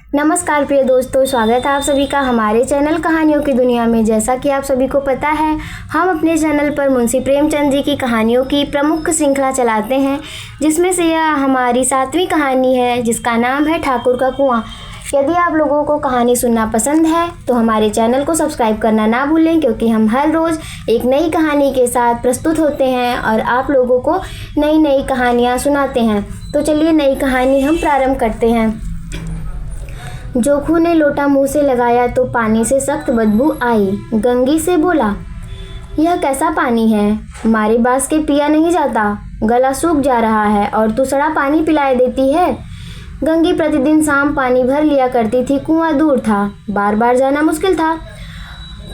नमस्कार प्रिय दोस्तों, स्वागत है आप सभी का हमारे चैनल कहानियों की दुनिया में। जैसा कि आप सभी को पता है, हम अपने चैनल पर मुंशी प्रेमचंद जी की कहानियों की प्रमुख श्रृंखला चलाते हैं, जिसमें से यह हमारी 7वीं कहानी है, जिसका नाम है ठाकुर का कुआं। यदि आप लोगों को कहानी सुनना पसंद है तो हमारे चैनल को सब्सक्राइब करना ना भूलें, क्योंकि हम हर रोज़ एक नई कहानी के साथ प्रस्तुत होते हैं और आप लोगों को नई नई कहानियाँ सुनाते हैं। तो चलिए नई कहानी हम प्रारंभ करते हैं। जोखू ने लोटा मुंह से लगाया तो पानी से सख्त बदबू आई। गंगी से बोला, यह कैसा पानी है? हमारे बास के पिया नहीं जाता, गला सूख जा रहा है और तू सड़ा पानी पिलाए देती है। गंगी प्रतिदिन शाम पानी भर लिया करती थी। कुआं दूर था, बार बार जाना मुश्किल था।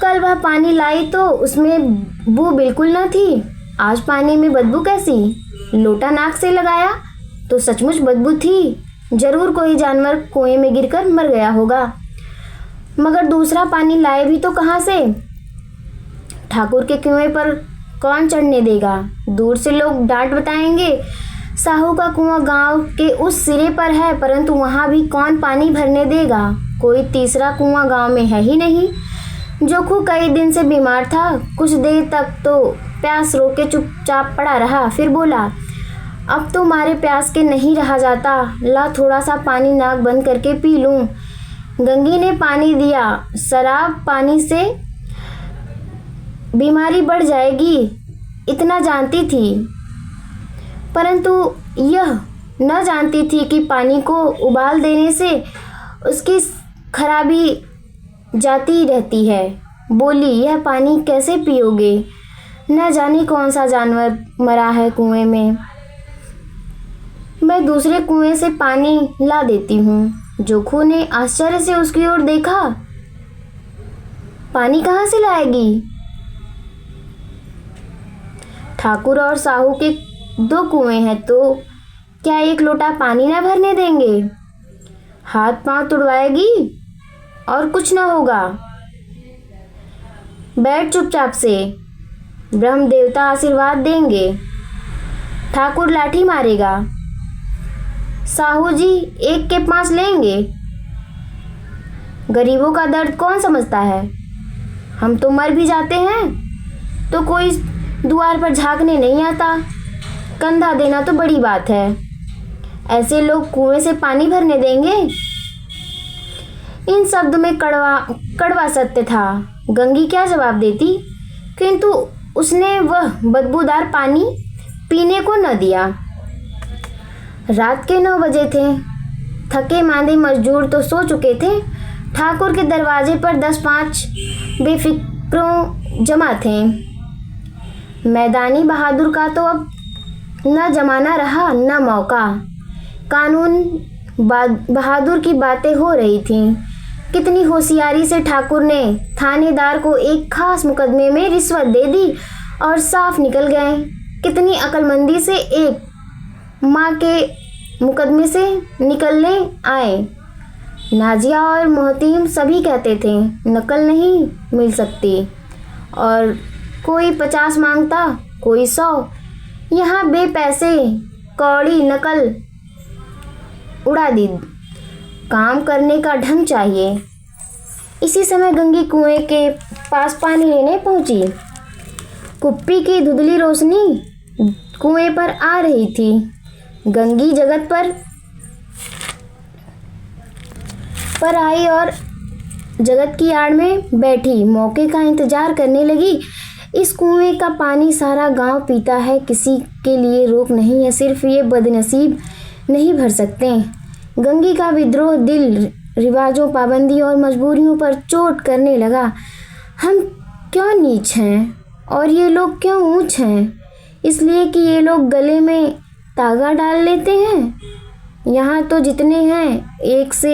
कल वह पानी लाई तो उसमें बू बिल्कुल न थी। आज पानी में बदबू कैसी? लोटा नाक से लगाया तो सचमुच बदबू थी। जरूर कोई जानवर कुएं में गिरकर मर गया होगा। मगर दूसरा पानी लाए भी तो कहाँ से? ठाकुर के कुएं पर कौन चढ़ने देगा? दूर से लोग डांट बताएंगे। साहू का कुआं गांव के उस सिरे पर है, परंतु वहां भी कौन पानी भरने देगा? कोई तीसरा कुआं गांव में है ही नहीं। जोखू कई दिन से बीमार था। कुछ देर तक तो प्यास रोक के चुपचाप पड़ा रहा, फिर बोला, अब तो मारे प्यास के नहीं रहा जाता। ला थोड़ा सा पानी नाक बंद करके पी लूं। गंगी ने पानी दिया। शराब पानी से बीमारी बढ़ जाएगी, इतना जानती थी, परंतु यह न जानती थी कि पानी को उबाल देने से उसकी खराबी जाती रहती है। बोली, यह पानी कैसे पियोगे? न जाने कौन सा जानवर मरा है कुएं में। मैं दूसरे कुएं से पानी ला देती हूँ। जोखू ने आश्चर्य से उसकी ओर देखा। पानी कहाँ से लाएगी? ठाकुर और साहू के 2 कुएं हैं, तो क्या एक लोटा पानी न भरने देंगे? हाथ पांव तुड़वाएगी और कुछ न होगा। बैठ चुपचाप से, ब्रह्म देवता आशीर्वाद देंगे। ठाकुर लाठी मारेगा, साहू जी 1 के 5 लेंगे। गरीबों का दर्द कौन समझता है? हम तो मर भी जाते हैं तो कोई द्वार पर झांकने नहीं आता। कंधा देना तो बड़ी बात है। ऐसे लोग कुएं से पानी भरने देंगे? इन शब्द में कड़वा सत्य था। गंगी क्या जवाब देती, किंतु उसने वह बदबूदार पानी पीने को न दिया। रात के 9 बजे थे। थके मांदे मजदूर तो सो चुके थे। ठाकुर के दरवाजे पर 10-5 बेफिक्रों जमा थे। मैदानी बहादुर का तो अब न जमाना रहा न मौका। कानून बहादुर की बातें हो रही थीं। कितनी होशियारी से ठाकुर ने थानेदार को एक खास मुकदमे में रिश्वत दे दी और साफ निकल गए। कितनी अक्लमंदी से एक माँ के मुकदमे से निकलने आए। नाजिया और मोहतीम सभी कहते थे नकल नहीं मिल सकती, और कोई 50 मांगता, कोई 100। यहाँ बेपैसे कौड़ी नकल उड़ा दी। काम करने का ढंग चाहिए। इसी समय गंगी कुएं के पास पानी लेने पहुंची। कुप्पी की धुंधली रोशनी कुएं पर आ रही थी। गंगी जगत पर आई और जगत की आड़ में बैठी मौके का इंतजार करने लगी। इस कुएं का पानी सारा गांव पीता है, किसी के लिए रोक नहीं है, सिर्फ ये बदनसीब नहीं भर सकते। गंगी का विद्रोह दिल रिवाजों, पाबंदियों और मजबूरियों पर चोट करने लगा। हम क्यों नीच हैं और ये लोग क्यों ऊंच हैं? इसलिए कि ये लोग गले में तागा डाल लेते हैं। यहाँ तो जितने हैं एक से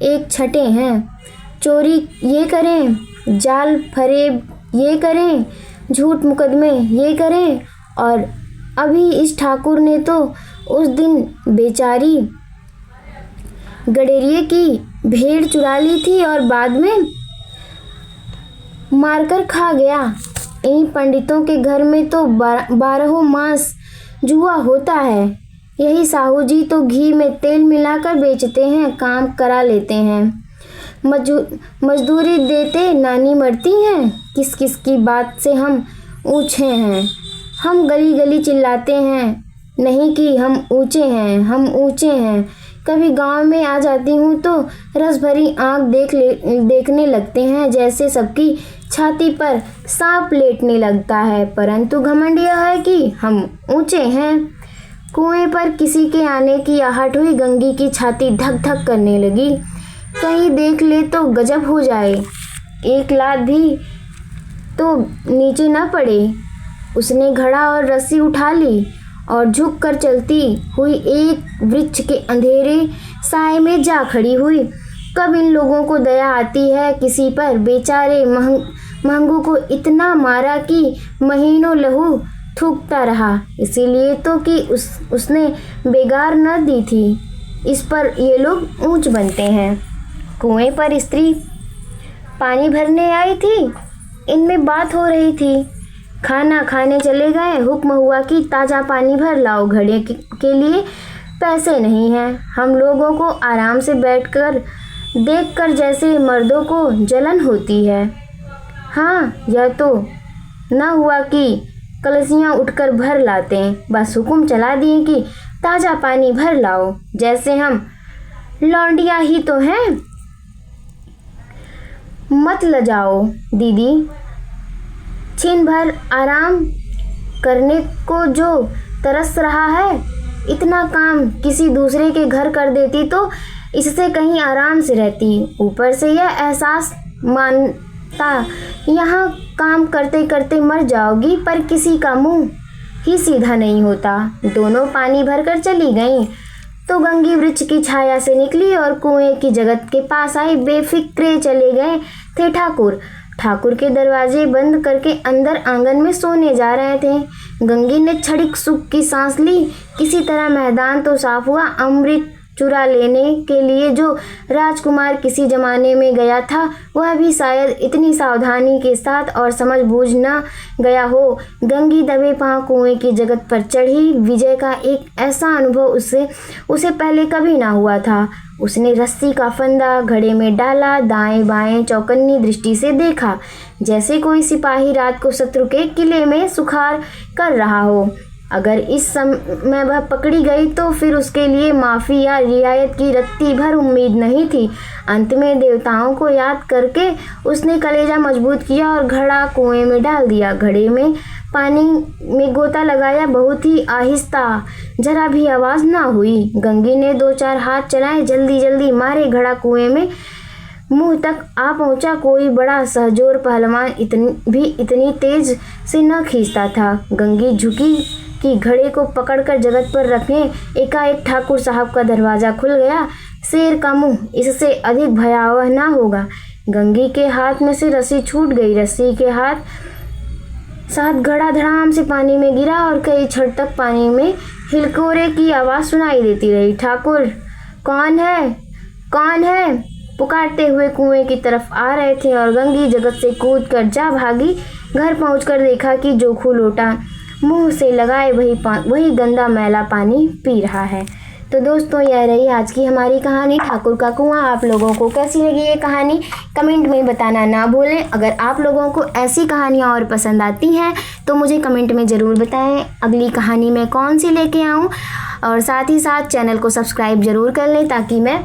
एक छठे हैं। चोरी ये करें, जाल फरेब ये करें, झूठ मुकदमे ये करें, और अभी इस ठाकुर ने तो उस दिन बेचारी गडेरिए की भेड़ चुरा ली थी और बाद में मारकर खा गया। इन पंडितों के घर में तो 12 मास जुआ होता है। यही साहू जी तो घी में तेल मिलाकर बेचते हैं, काम करा लेते हैं। मजदूरी देते नानी मरती हैं। किस किस की बात से हम ऊँचे हैं। हम गली गली चिल्लाते हैं नहीं कि हम ऊँचे हैं, हम ऊँचे हैं। कभी गांव में आ जाती हूँ तो रस भरी आँख देखने लगते हैं, जैसे सबकी छाती पर सांप लेटने लगता है। परंतु घमंड यह है कि हम ऊँचे हैं। कुएं पर किसी के आने की आहट हुई। गंगी की छाती धक धक करने लगी। कहीं देख ले तो गजब हो जाए, एक लात भी तो नीचे न पड़े। उसने घड़ा और रस्सी उठा ली और झुक कर चलती हुई एक वृक्ष के अंधेरे साए में जा खड़ी हुई। कब इन लोगों को दया आती है किसी पर। बेचारे महंगू को इतना मारा कि महीनों लहू थूकता रहा, इसीलिए तो कि उसने बेगार न दी थी। इस पर ये लोग ऊंच बनते हैं। कुएं पर स्त्री पानी भरने आई थी। इनमें बात हो रही थी। खाना खाने चले गए। हुक्म हुआ कि ताज़ा पानी भर लाओ। घड़े के लिए पैसे नहीं हैं। हम लोगों को आराम से बैठकर देखकर जैसे मर्दों को जलन होती है। हाँ, यह तो न हुआ कि कलसियाँ उठकर भर लाते हैं। बस हुक्म चला दिए कि ताज़ा पानी भर लाओ, जैसे हम लौंडिया ही तो हैं। मत लजाओ दीदी, छिन भर आराम करने को जो तरस रहा है। इतना काम किसी दूसरे के घर कर देती तो इससे कहीं आराम से रहती। ऊपर से यह एहसास मानता यहाँ काम करते करते मर जाओगी, पर किसी का मुंह ही सीधा नहीं होता। दोनों पानी भरकर चली गईं तो गंगी वृक्ष की छाया से निकली और कुएं की जगत के पास आई। बेफिक्रे चले गए थे ठाकुर के दरवाजे बंद करके अंदर आंगन में सोने जा रहे थे। गंगी ने क्षणिक सुख की सांस ली। किसी तरह मैदान तो साफ हुआ। अमृत चुरा लेने के लिए जो राजकुमार किसी जमाने में गया था, वह भी शायद इतनी सावधानी के साथ और समझ बूझ न गया हो। गंगी दबे पांव कुएं की जगत पर चढ़ी। विजय का एक ऐसा अनुभव उसे पहले कभी ना हुआ था। उसने रस्सी का फंदा घड़े में डाला, दाएं बाएं चौकन्नी दृष्टि से देखा, जैसे कोई सिपाही रात को शत्रु के किले में सुखार कर रहा हो। अगर इस समय वह पकड़ी गई तो फिर उसके लिए माफ़ी या रियायत की रत्ती भर उम्मीद नहीं थी। अंत में देवताओं को याद करके उसने कलेजा मजबूत किया और घड़ा कुएं में डाल दिया। घड़े में पानी में गोता लगाया, बहुत ही आहिस्ता, जरा भी आवाज़ ना हुई। गंगी ने 2-4 हाथ चलाए, जल्दी जल्दी मारे। घड़ा कुएं में मुंह तक आ पहुंचा। कोई बड़ा सहजोर पहलवान इतनी तेज से न खींचता था। गंगी झुकी कि घड़े को पकड़कर जगत पर रखें। एकाएक ठाकुर साहब का दरवाज़ा खुल गया। शेर का मुंह इससे अधिक भयावह ना होगा। गंगी के हाथ में से रस्सी छूट गई। रस्सी के साथ घड़ा धड़ाम से पानी में गिरा और कई क्षण तक पानी में हिलकोरे की आवाज़ सुनाई देती रही। ठाकुर कौन है, कौन है पुकारते हुए कुएं की तरफ आ रहे थे और गंगी जगत से कूद कर जा भागी। घर पहुंचकर देखा कि जोखू लोटा मुंह से लगाए वही गंदा मैला पानी पी रहा है। तो दोस्तों, यह रही आज की हमारी कहानी ठाकुर का कुआं। आप लोगों को कैसी लगी ये कहानी कमेंट में बताना ना भूलें। अगर आप लोगों को ऐसी कहानियाँ और पसंद आती हैं तो मुझे कमेंट में ज़रूर बताएं अगली कहानी मैं कौन सी लेके आऊँ। और साथ ही साथ चैनल को सब्सक्राइब ज़रूर कर लें ताकि मैं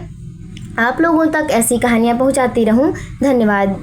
आप लोगों तक ऐसी कहानियाँ पहुँचाती रहूँ। धन्यवाद।